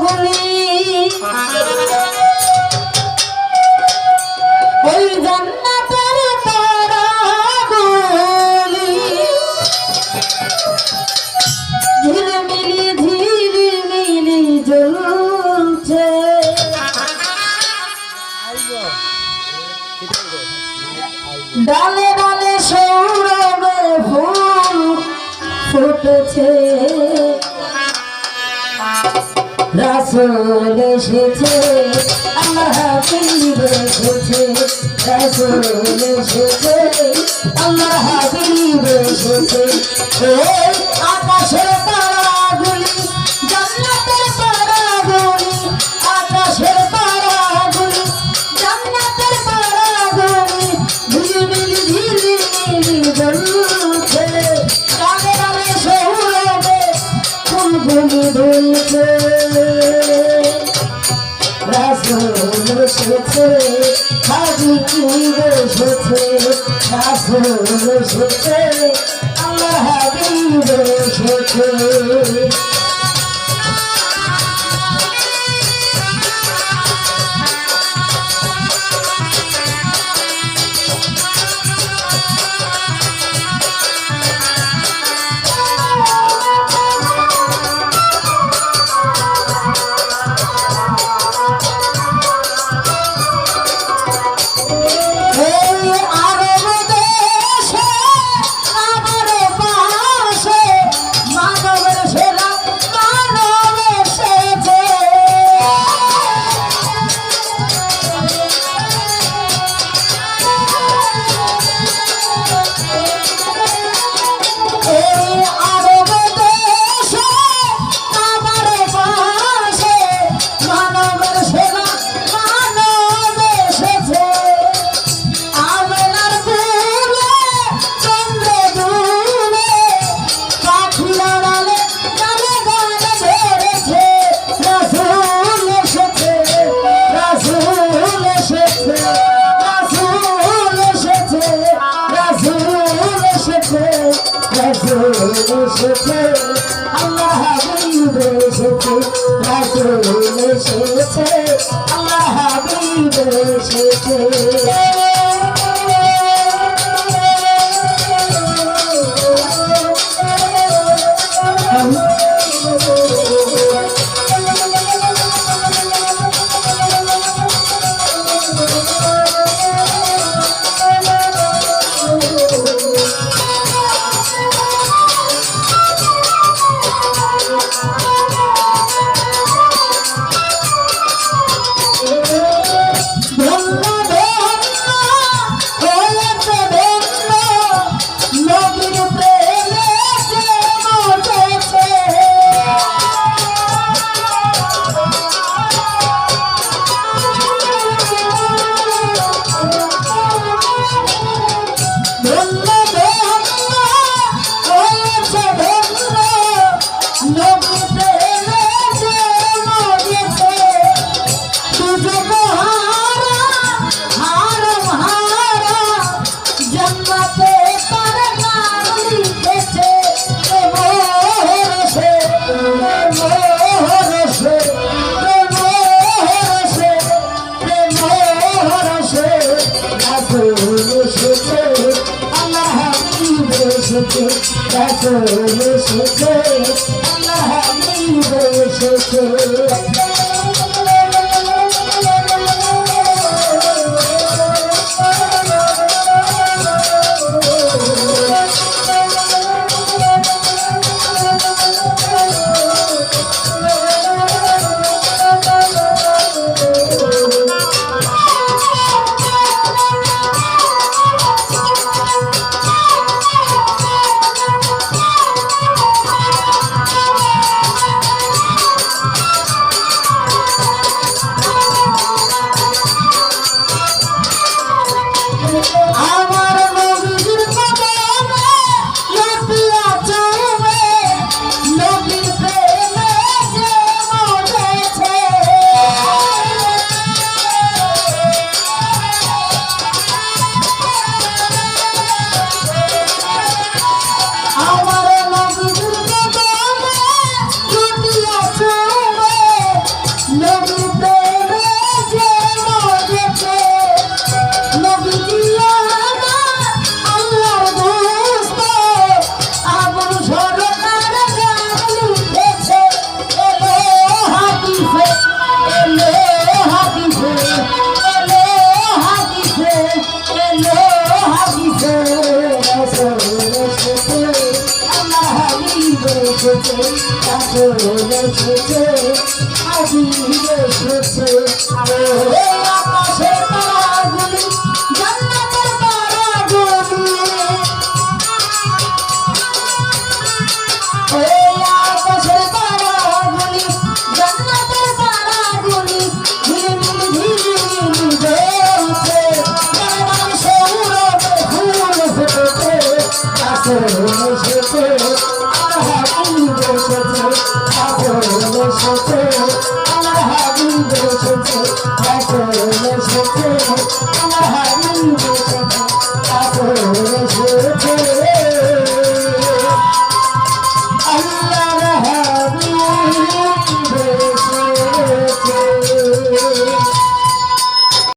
তারাগুলি ওই জান্নাতের তারাগুলি ঝিলমিলি জ্বলছে ডালে ডালে সৌরভে ফুল ফুটেছে রাসূল এসেছে আমার হাবিব এসেছে রাসূল এসেছে আমার হাবিব এসেছে ওই আকাশের তারাগুলি জান্নাতের তারাগুলি আকাশের তারাগুলি জান্নাতের তারাগুলি ঝিলমিলি জ্বলছে ডালে ডালে সৌরভে ফুলগুলি ধুলছে রাসূল এসেছে হাবিব এসেছে রাসূল এসেছে আমার হাবিব এসেছে আল্লাহ হাবিব এসেছে রাসূল এসেছে আল্লাহ হাবিব এসেছে রাসূল এসেছে আল্লাহ হাবিব এসেছে রাসূল এসেছে হাবিব এসেছে ওরে আকাশের তারাগুলি জান্নাতের তারাগুলি ওরে আকাশের তারাগুলি জান্নাতের তারাগুলি ঝিলমিল ঝিলমিল জ্বলছে তারার সৌরভে ফুল ফুটেছে রাসূল এসেছে আমার হাবিব এসেছে রাসূল এসেছে আমার হাবিব এসেছে রাসূল এসেছে আমার হাবিব এসেছে রাসূল এসেছে